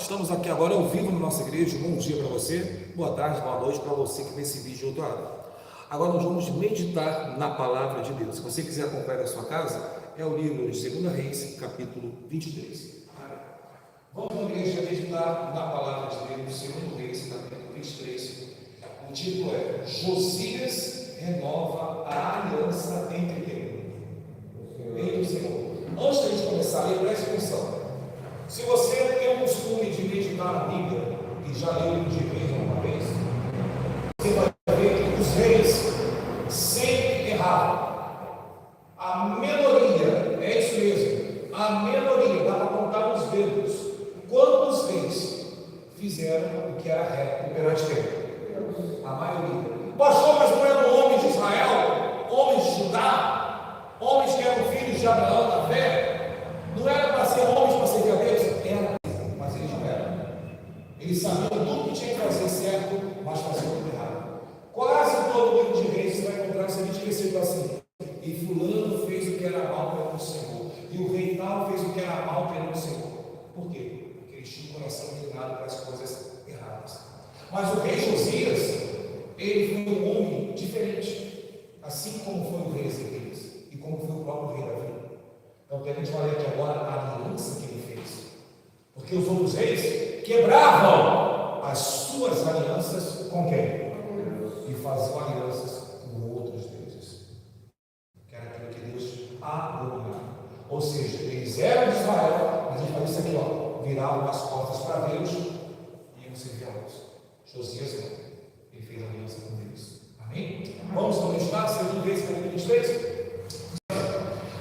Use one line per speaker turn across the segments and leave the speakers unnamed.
Estamos aqui agora ao vivo na nossa igreja. Bom dia para você, boa tarde, boa noite para você que vê esse vídeo de outro lado. Agora nós vamos meditar na palavra de Deus. Se você quiser acompanhar na sua casa, é o livro de 2 Reis, capítulo 23. Vamos na igreja meditar na palavra de Deus, 2 Reis, capítulo 23. O título é Josias renova a aliança entre quem? Entre o Senhor. Antes de a gente começar a ler, preste atenção. Se você tem o costume de meditar na Bíblia, e já leu o livro de Reis uma vez, você vai ver que os reis sempre erravam. A minoria, é isso mesmo, a minoria, dá para contar nos dedos, quantos reis fizeram o que era reto perante Deus? A maioria. Pastor, mas não eram homens de Israel, homens de Judá, homens que eram filhos de Abraão na fé? Não era para ser homens para servir a Deus? Era, mas eles não eram. Eles sabiam tudo que tinha que fazer certo, mas faziam tudo errado. Quase todo o livro de Reis você vai encontrar o seguinte versículo assim: e fulano fez o que era mal perante o Senhor, e o rei tal fez o que era mal perante o Senhor. Por quê? Porque eles tinham o coração inclinado para as coisas erradas. Mas o rei Josias, ele foi um homem diferente, assim como foi o rei Ezequias e como foi o próprio rei Davi. Então, a gente vai ler aqui agora a aliança que ele fez. Porque os outros reis quebravam as suas alianças com quem? E faziam alianças com outros deuses. Que era aquilo que Deus abominava. Ou seja, eles eram de Israel, mas a gente faz isso aqui, ó, viravam as portas para Deus e iam servir a Deus. Josias não. Ele fez aliança com Deus. Amém? Vamos continuar, 2 Reis, capítulo 23.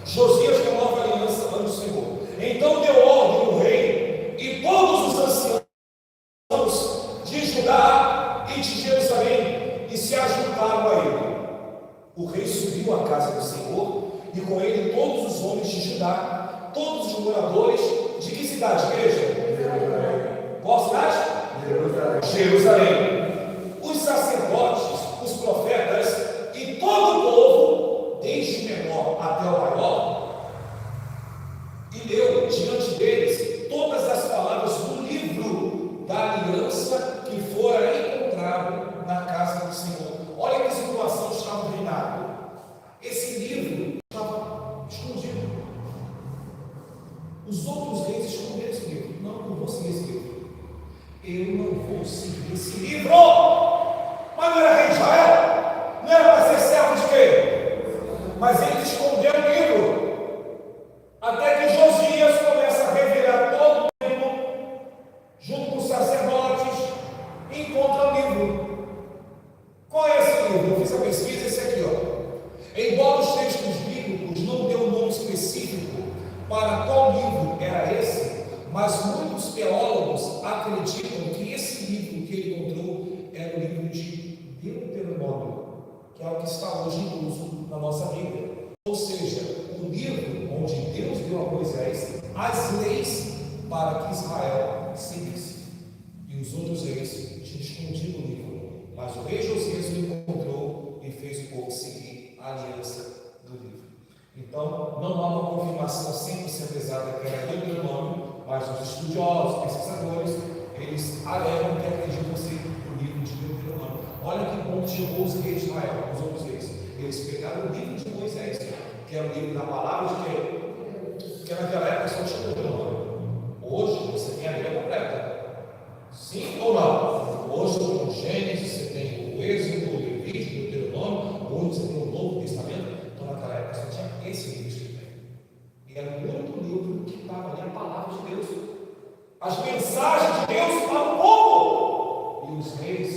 Josias renova a aliança ante o Senhor. Então deu ordem o rei e todos os anciãos de Judá e de Jerusalém e se ajuntaram a ele. O rei subiu à casa do Senhor e com ele todos os homens de Judá, todos os moradores de que cidade, igreja? Qual cidade? Jerusalém. Os sacerdotes, os profetas e todo o povo, desde o menor até o maior, e leu diante deles todas as palavras do livro da aliança que fora encontrado na casa do Senhor. Olha que situação estava reinando. Esse livro estava escondido. Os outros reis esconderam esse livro. Não, eu não vou seguir esse livro. Eu não vou seguir esse livro. Mas não era rei de Israel? Não era para ser servo de quê? Mas eles esconderam o livro. Até que Josias começa a revirar todo o tempo, junto com os sacerdotes, e encontra o livro. Qual é esse livro? Eu fiz a pesquisa, esse aqui, ó. Embora os textos bíblicos não dêem um nome específico para qual livro era esse, mas muitos teólogos acreditam que esse livro que ele encontrou era o livro de Deuteronômio, que é o que está hoje em uso na nossa Bíblia. Ou seja, o livro onde Deus deu a Moisés as leis para que Israel seguisse. E os outros reis tinham escondido o livro, mas o rei Josias o encontrou e fez o povo seguir a aliança do livro. Então, não há uma confirmação 100% exata que era Deuteronômio, mas os estudiosos, pesquisadores, eles alegam que acreditam ser o livro de Deuteronômio. Olha que ponto chegou os reis de Israel, os outros reis. Eles pegaram o livro de Moisés, que é o livro da palavra de quem? Porque naquela época só tinha Deuteronômio. Hoje você tem a Bíblia completa. Sim ou não? Hoje você tem o Gênesis, você tem o Êxodo, o Levítico, o Deuteronômio. Hoje você tem o Novo Testamento. Então naquela época só tinha esse livro escrito. E era o único livro que estava ali a palavra de Deus. As mensagens de Deus para o povo. E os reis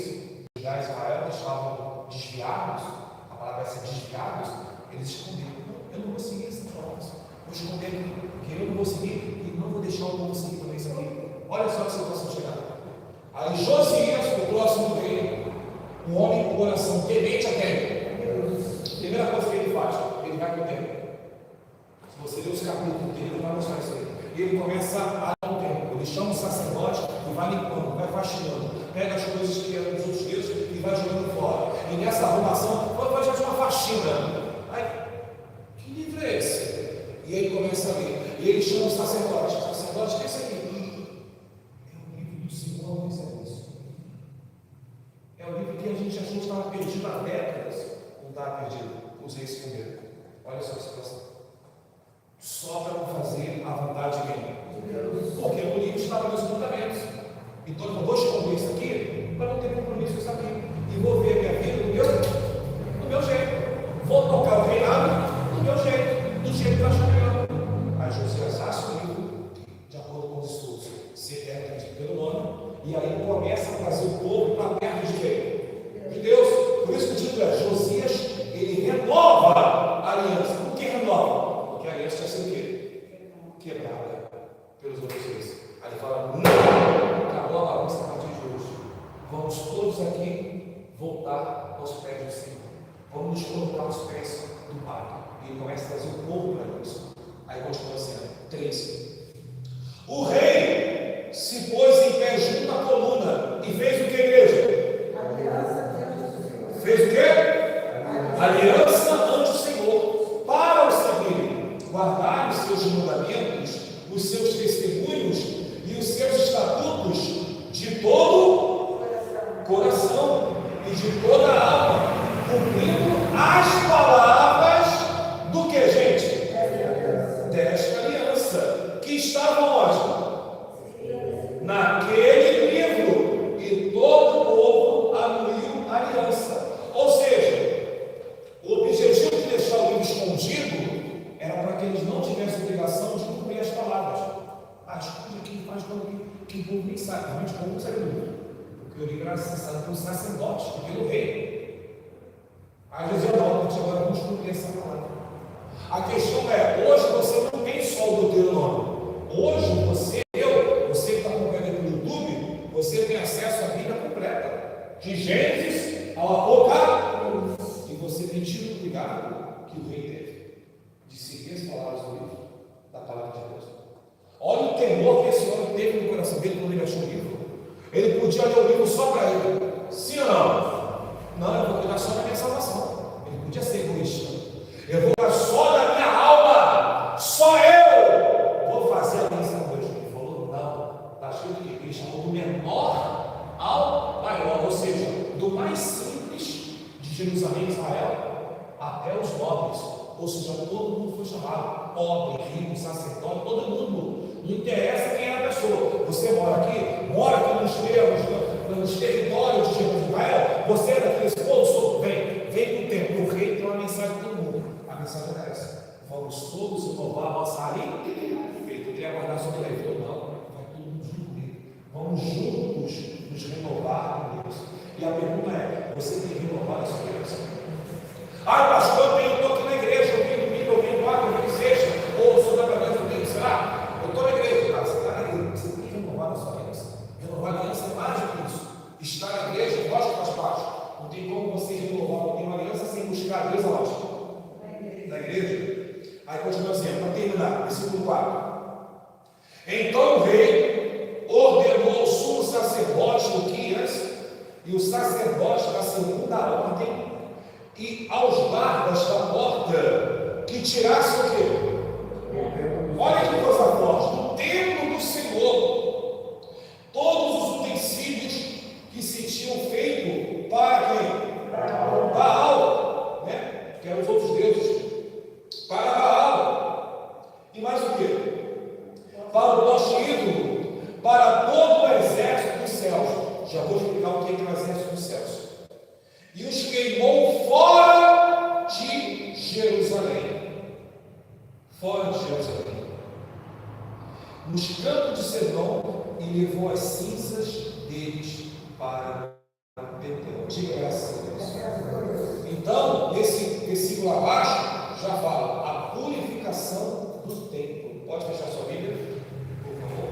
de Israel que estavam desviados, a palavra vai ser desviados, eles esconderam. Eu não vou seguir essa informação. Vou esconder aqui, porque eu não vou seguir e não vou deixar o povo seguir também isso aqui. Olha só a situação chegada. Aí Josias, o próximo rei, um homem com coração temente a quem? Primeira coisa que ele faz, ele vai com o tempo. Se você ler os capítulos dele, ele vai mostrar isso aí. E ele começa a dar o tempo. Ele chama o sacerdote e vai limpando, vai faxinando. Pega as coisas que eram dos outros deuses e vai jogando fora. E nessa arrumação, vai fazer uma faxina. Aí, que livro é esse? E ele começa a ler. E ele chama o sacerdote. O sacerdote, o que é isso aqui? É o estava perdido há décadas, não estava perdido, os reis se esconderam. Olha só a situação. Só para não fazer a vontade de quem? Porque o livro estava nos mandamentos. Então eu vou esconder isso aqui para não ter compromisso com isso aqui. E vou ver a minha vida do meu jeito. Vou tocar o reinado do meu jeito, do jeito que eu acho melhor. Aí Josias assumiu, de acordo com os estudos, ser técnico pelo nome, e aí começa a trazer o povo para perto de quem? De Deus. Por isso que o título é Josias, ele renova a aliança. Por que renova? Porque a aliança tinha sido o quê? Quebrada pelos outros reis. Aí ele fala, não, acabou a bagunça a partir de hoje. Vamos todos aqui voltar aos pés do Senhor. Vamos nos colocar aos pés do Pai. E ele começa a trazer o povo para isso. Aí continua sendo 13. O rei se pôs em pé junto à coluna e fez o que, igreja?
Aliança.
Fez o quê? Aliança ante o Senhor, para o seguirem, guardar os seus mandamentos, os seus testemunhos e os seus estatutos de todo coração e de toda a alma, cumprindo as palavras do que, gente? Desta aliança, que estavam onde? Naquele livro, e todo o povo anuiu a aliança. Ou seja, o objetivo de deixar o livro escondido era para que eles não tivessem obrigação de cumprir as palavras. As coisas que faz que o povo nem sabe, realmente como sabe do livro. Porque o livro era acessado pelos sacerdotes, pelo rei. Aí eles diziam, não, agora vamos cumprir essa palavra. A questão é, hoje você não tem só o Deuteronômio. Hoje você que está acompanhando no YouTube, você tem acesso à Bíblia completa. De Gênesis ao Apocalipse. E você tem tido o cuidado que o rei teve de seguir as palavras do livro, da palavra de Deus. Olha o temor que esse homem teve no coração dele quando ele achou o livro. Ele podia ler o livro só para ele. Sim ou não? Não, eu vou cuidar só da minha salvação. Ele podia ser egoísta. Eu vou cuidar só da minha alma. Só eu vou fazer a aliança com Deus. Ele falou, não. Está escrito que ele chamou do menor ao maior. Ou seja, do mais simples de Jerusalém, Israel, até os nobres. Ou seja, todo mundo foi chamado. Pobre, rico, sacerdote, todo mundo. Não interessa quem é a pessoa. Você mora aqui nos territórios de Israel, você é daqueles povos, vem com o tempo. O rei tem uma mensagem para todo mundo. A mensagem é essa: vamos todos renovar a nossa aliança. Ele poderia guardar só pela ele, não, vai todo mundo junto comigo. Vamos juntos nos renovar com Deus. E a pergunta é: você tem renovado a sua aliança? Pastor, eu estou aqui na igreja, eu venho domingo, eu venho lá, eu venho sexta, ou sou da cabeça do domingo, será? Eu estou na igreja, cara, você está na igreja, você tem que renovar a sua aliança. Renovar a aliança é mais do que isso. Estar na igreja, nós que faz parte. Não tem como você renovar uma aliança sem buscar Deus aonde? Na igreja. Aí continua assim, para terminar, versículo 4. Então o rei ordenou ao sumo sacerdote Uquias e o sacerdote da segunda ordem e aos guardas da porta que tirassem o quê? Olha que coisa forte, no templo do Senhor, todos os utensílios que se tinham feito para quem? Baal, né? Que eram os outros deuses, para Baal, e mais o quê? Para o nosso ídolo, para todo o exército dos céus. Já vou explicar o que é o exército dos céus. E os queimou fora de Jerusalém. Fora de Jerusalém. Nos campos de Sedom, e levou as cinzas deles para Betel. Diga graças a Deus. Então, nesse versículo abaixo, já fala a purificação do templo. Pode fechar sua Bíblia, por favor.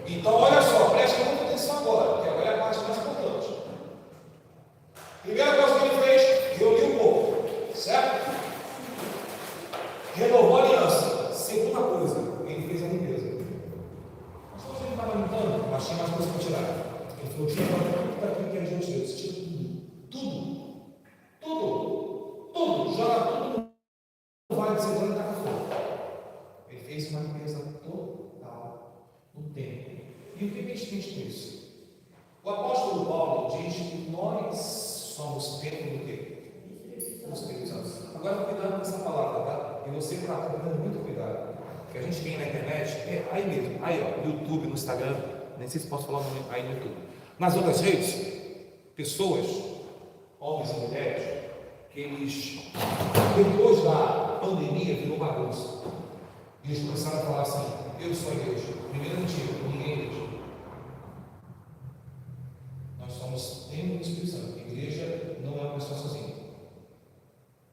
Então, olha só, preste muita atenção agora, porque agora é a parte mais importante. Primeira coisa que ele fez, reuniu o povo, certo? Renovou a aliança. Segunda coisa, ele fez a limpeza. Mas se você não estava limpando, achei mais coisa para tirar. Ele falou: tira tudo daquilo que é de Deus. Tira tudo. Joga tudo no vale de Cedrão e taca fogo. Ele fez uma limpeza total no templo. E o que a gente tem com isso? O apóstolo Paulo diz que nós somos templo do quê? Do Espírito Santo. Agora, cuidado com essa palavra, tá? E você está tomando muito cuidado. Que a gente tem na internet, é aí mesmo, aí ó, no YouTube, no Instagram, nem sei se posso falar o nome aí no YouTube. Nas outras redes, pessoas, homens e mulheres, que eles, depois da pandemia, virou bagunça. E eles começaram a falar assim: eu sou a igreja. Primeira mentira, ninguém é igreja. Nós somos templo do Espírito Santo. A igreja não é uma pessoa sozinha.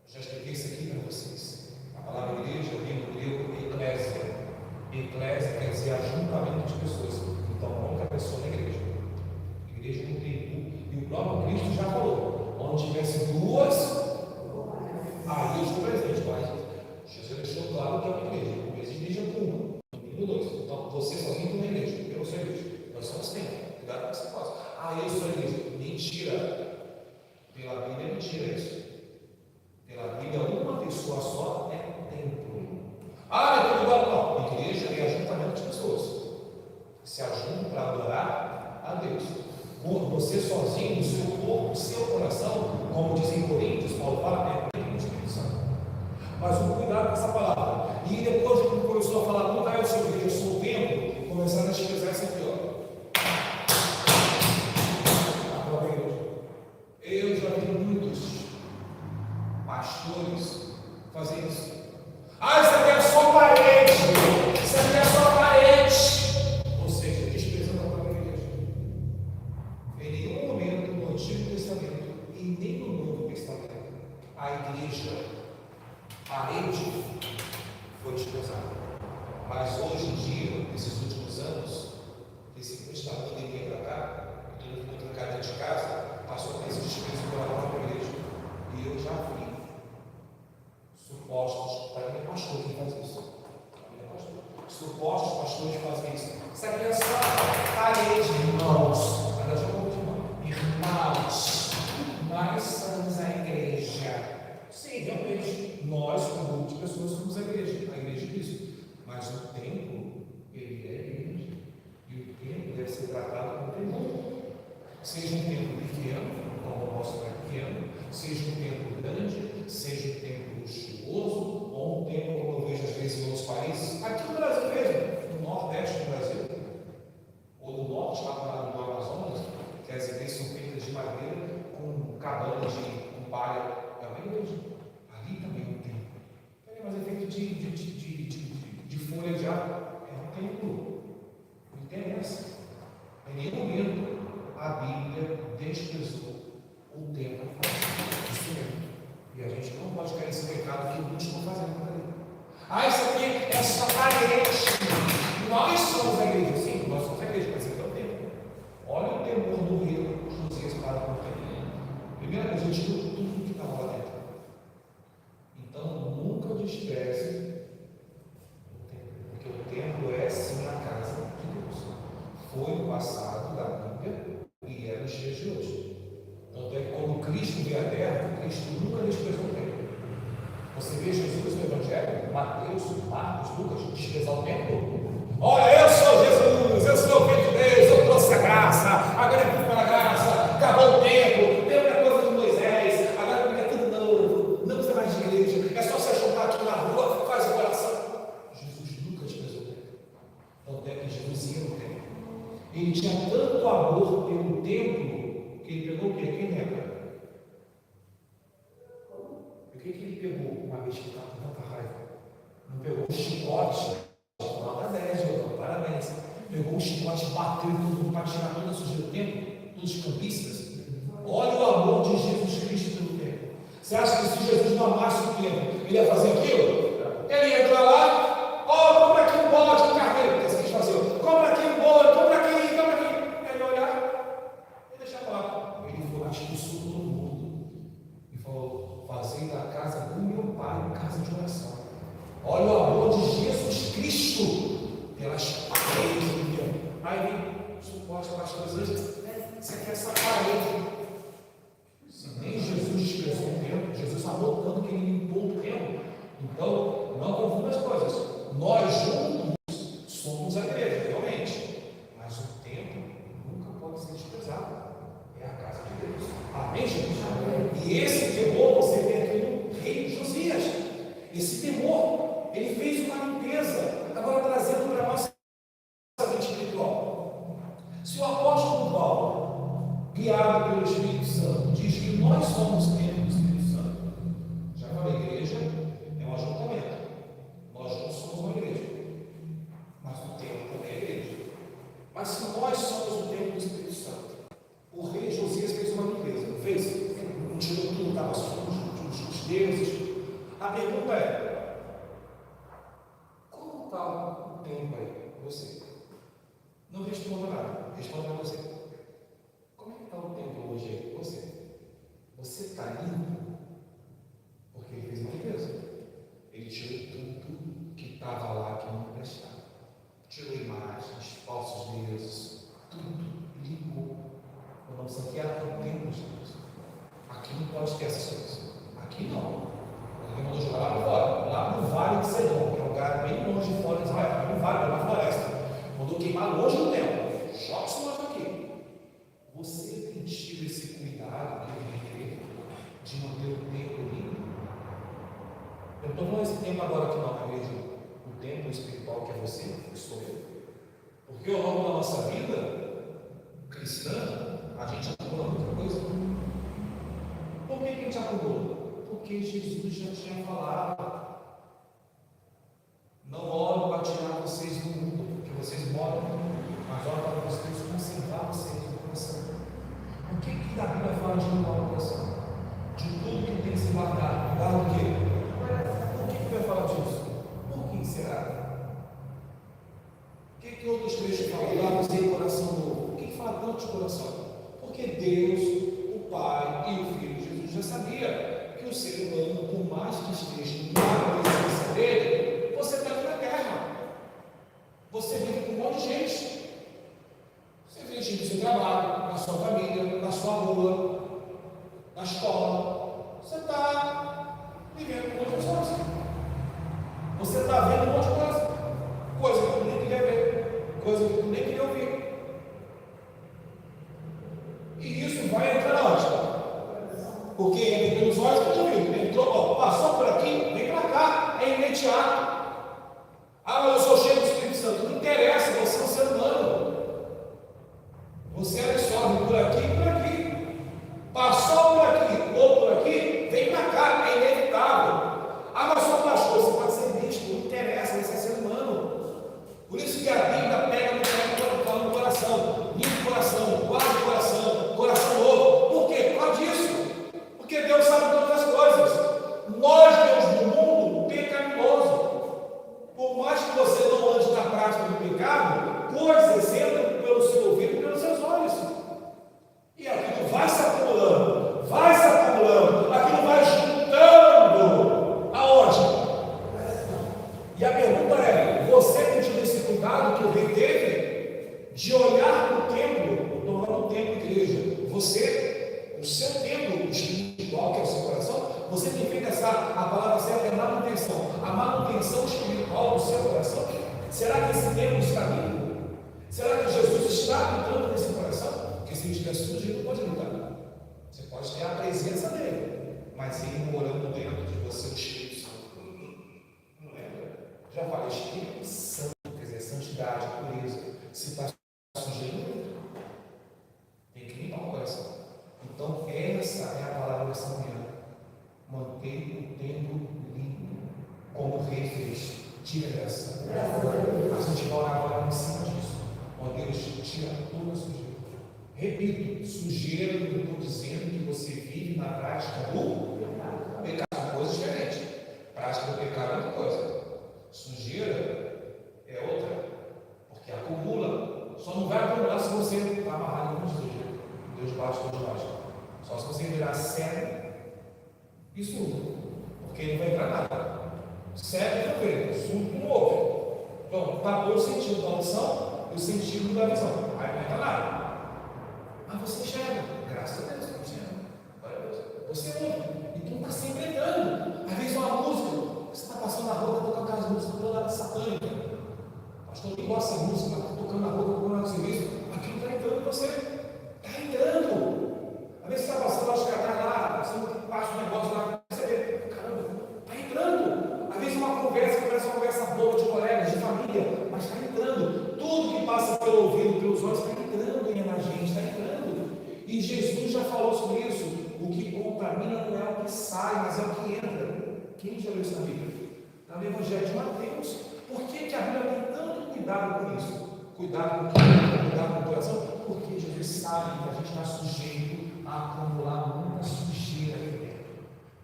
Eu já expliquei isso aqui para vocês. A palavra igreja vem do grego eclésia. Eclésia quer dizer ajuntamento de pessoas. Então, a única pessoa na igreja. A igreja não tem um. E o próprio Cristo já falou: onde tivesse duas, aí eu estou presente. Mas Jesus deixou claro que é uma igreja. Não existe igreja com uma, no mínimo dois. Então, você sozinho não é igreja. Eu não sou igreja. Nós somos templo. Cuidado com essa coisa. Eu sou igreja. Mentira. Pela Bíblia é mentira isso. Pela Bíblia, uma pessoa só é templo. É tudo igual. Não. Igreja é ajuntamento de pessoas. Se ajuntam para adorar a Deus. Você sozinho, o seu corpo, o seu coração, como dizem em Coríntios, Paulo fala, é templo do Espírito Santo. Mas o cuidado com essa palavra. E depois que começou a falar, não eu sou igreja, eu sou o templo, começaram a utilizar isso aqui, ó. Eu já vi muitos pastores fazer isso. Isso aqui é só parede. Isso aqui é só parede. Ou seja, desprezando a própria igreja. Em nenhum momento no Antigo Testamento e nem no Novo Testamento, a igreja, parede, foi desprezada. Mas hoje em dia, nesses últimos anos, desse da pandemia para cá, todo mundo ficou trancado dentro de casa, passou por esse desprezo pela própria igreja. E eu já vi supostos, para mim é pastor que faz isso. Supostos pastores fazem isso. Isso aqui é só parede, irmãos. Agora já vou de irmãos. Nós somos a igreja. Sim, realmente. Nós, como grupo de pessoas, somos a igreja. A igreja diz isso. Mas o templo, ele é a igreja. E o templo deve ser tratado como templo. Seja um templo pequeno, como o nosso é pequeno, seja um templo grande, seja um templo luxuoso, ou um templo, como eu vejo às vezes em outros países, aqui no Brasil mesmo, no Nordeste do Brasil, ou no Norte, lá no Amazonas, que as igrejas são feitas de madeira, com cabana com palha, é uma igreja. Ali também é um templo. Mas é feito de folha de árvore, é um templo. Não interessa. Em nenhum momento a Bíblia desprezou o templo do Senhor. E a gente não pode cair nesse pecado que muitos estão fazendo por aí. Isso aqui é só parede. Nós somos a igreja. Sim, nós somos a igreja, mas aqui é o templo. Olha o temor do rio Josias para com o templo. Primeira coisa, a gente tirou tudo que estava lá dentro. Então, nunca despreze o templo. Porque o templo é sim a casa de Deus. Foi no passado da Bíblia e é nos dias de hoje. Tanto é que quando Cristo veio à terra, Cristo nunca desprezou o templo. Você vê Jesus no Evangelho, Mateus, Marcos, Lucas, desprezar o templo. Olha, eu sou Jesus, eu sou o Filho de Deus, eu trouxe a graça, agora é tudo para a graça, acabou o tempo, tempo é coisa de Moisés, agora é tudo novo, não precisa mais de igreja, é só você juntar aqui na rua, faz a oração. Jesus nunca desprezou o templo. Tanto é que Jesus ia no templo. Ele tinha tanto amor pelo templo que ele pegou o quê? Quem lembra? O que ele pegou uma vez que estava com tanta raiva? Não pegou um chicote? Nota 10, parabéns. Pegou um chicote, bateu em todo mundo para tirar toda a sujeira do templo, todos os campistas. Olha o amor de Jesus Cristo pelo templo. Você acha que se Jesus não amasse o templo, ele ia fazer aquilo? Ele ia entrar lá, compra aqui um bode de carneiro, que vocês faziam. Compra aqui um bode, compra aqui. Ele olhar e deixar lá. Ele foi, expulsou todo mundo e falou: fazei da casa do meu pai casa de oração. Olha o amor de Jesus Cristo pelas paredes do templo. Aí vem suposto pastores, você quer essa parede? Se nem Jesus desprezou o templo, Jesus amou tanto que ele limpou o templo. Então, não confunda as coisas. Nós juntos somos a igreja, realmente. Mas o templo nunca pode ser desprezado. guiado pelo Espírito Santo, diz que nós somos templo do Espírito Santo. Já falei, igreja é um ajuntamento. Nós não somos uma igreja, mas o templo também é igreja. Mas se nós somos o templo do Espírito Santo, o rei Josias fez uma limpeza, não fez? Não tirou tudo, estava sujo, os deuses. A pergunta é: como está o templo aí? Você não responda nada, responda para você. Como é que está o templo hoje aí? Você está limpo? Porque ele fez uma limpeza. Ele tirou tudo que estava lá que não prestava. Tirou imagens, falsos deuses, tudo limpou. Eu não sei o que é o templo de Deus. Aqui não pode ter essas coisas. Aqui não. Ele mandou jogar lá para fora, lá no Vale de Sedom, que é um lugar bem longe de fora de Israel, no vale, na floresta. Mandou queimar longe do templo. Joga isso lá aqui. Você tem tido esse cuidado de manter o templo limpo? Eu não estou falando esse templo agora que não, igreja. O templo espiritual que é você, que sou eu. Porque ao longo da nossa vida cristã, a gente acumula muita coisa. Por que a gente acumula? Porque Jesus já tinha falado: não oro para tirar vocês do mundo, porque vocês moram no mundo, mas oro para vocês concentrar vocês no coração. O que a Bíblia fala de limpar o coração? De tudo que tem que se guardar. Guarda o quê? Por que a Bíblia fala disso? Por que será? O que outros trechos falam? Guarda o coração novo. Por que fala tanto de coração? Porque Deus, o Pai e o Filho Jesus já sabia que o ser humano, por mais que esteja na presença dele, você está aqui na terra. Você vive com um monte de gente. Você vive no seu trabalho, na sua família, na sua rua, na escola. Você está vivendo com um monte de pessoas. Você está vendo um monte de coisa. Coisa que tu nem queria ver, coisa que tu nem queria ouvir. E isso vai entrar na ótica. Porque entra pelos olhos que eu vi. Entrou, passou por aqui, vem para cá, é imediato. Ah, mas eu sou cheio do Espírito Santo. Não interessa, você é um ser humano. Você absorve por aqui e por aqui. Passou por aqui ou por aqui, vem para cá, é inevitável. Ah, mas sou pastor, você pode ser místico, não interessa, você é ser humano. Por isso que a Bíblia pega no pé e fala no coração. Limpa o coração, guarda o coração, coração novo. Por quê? Por causa disso. Porque Deus sabe todas as coisas. Nós temos no mundo pecaminoso. Por mais que você não ande na prática do pecado, coisas entram pelo seu ouvido e pelos seus olhos. E aquilo vai se acumulando, aquilo vai juntando. Aonde? E a pergunta é: você tem tido esse cuidado que o rei teve de olhar para o templo, tornando o templo igreja? Você, o seu templo espiritual, que é o seu coração, você tem feito a palavra certa é manutenção. A manutenção espiritual do seu coração. Será que esse templo está limpo? Será que Jesus está habitando nesse coração? Porque se ele estiver sujo, ele não pode habitar. Você pode ter a presença dele, mas ele morando dentro de você, o Espírito Santo. Não lembra? Já falei, Espírito Santo, quer dizer, santidade, pureza. Se está sujeito, tem que limpar o coração. Então, essa é a palavra dessa manhã. Manter o templo limpo, como o rei fez. Tira essa. A gente vai orar agora em cima disso. Ó Deus, tira toda a sujeira. Repito, sujeira, eu estou dizendo que você vive na prática do pecado. É coisa diferente. Prática do pecado é outra coisa. Sujeira é outra. Porque acumula. Só não vai acumular se você está amarrado em sujeira. Deus bate todos nós. Só se você virar cego e surdo. Porque não vai entrar nada. Cego não vê, surdo não ouve. Então, tapou o sentido da audição e o sentido da visão. Aí não entra nada. Mas você enxerga. Graças a Deus, você enxerga. Você ouve. Então está sempre entrando. Às vezes uma música, você está passando na rua, está tocando aquelas músicas toda satânica. Pastor, quem gosta de música, está tocando na rua, tocando no serviço, aquilo está entrando em você. Está entrando. Às vezes você está passando lá, os caras lá, você passa um negócio lá, você vê, caramba, está entrando. Às vezes uma conversa, parece uma conversa boa de colegas, de família, mas está entrando. Tudo que passa pelo ouvido, pelos olhos, está entrando na gente, está entrando. E Jesus já falou sobre isso. O que contamina não é o que sai, mas é o que entra. Quem já leu isso na Bíblia? Está no Evangelho de Mateus. Por que a Bíblia tem tanto cuidado com isso? Cuidado com o que entra, cuidado com o coração? Porque Jesus sabe que a gente está sujeito a acumular muita sujeira aqui dentro.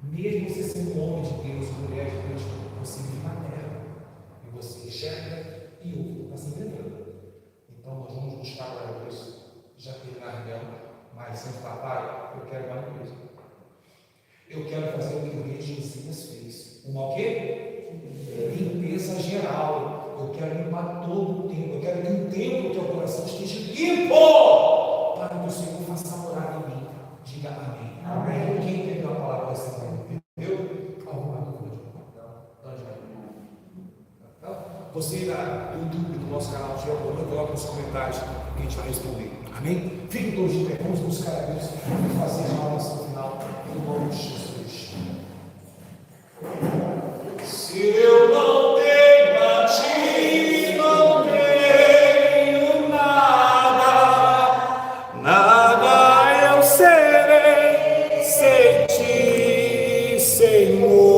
Mesmo você sendo um homem de Deus, mulher de Deus, você vive na terra. E você enxerga e ouve, está se entendendo. Então nós vamos buscar para Deus. Já terminar a reunião, mas sem papai, eu quero mais coisa. Eu quero fazer o que o rei Josias fez. Uma o quê? Limpeza geral. Eu quero limpar todo o templo. Eu quero que o templo do teu coração esteja limpo, para que o Senhor faça morar em mim. Diga amém. Amém. Quem entendeu a palavra dessa manhã? Entendeu? Alguma dúvida? Não? Você irá no YouTube do nosso canal de Geopolítica, coloca nos comentários que a gente vai responder. Amém? Fiquem todos de pé, vamos buscar a Deus e fazer a oração final do nome de Jesus.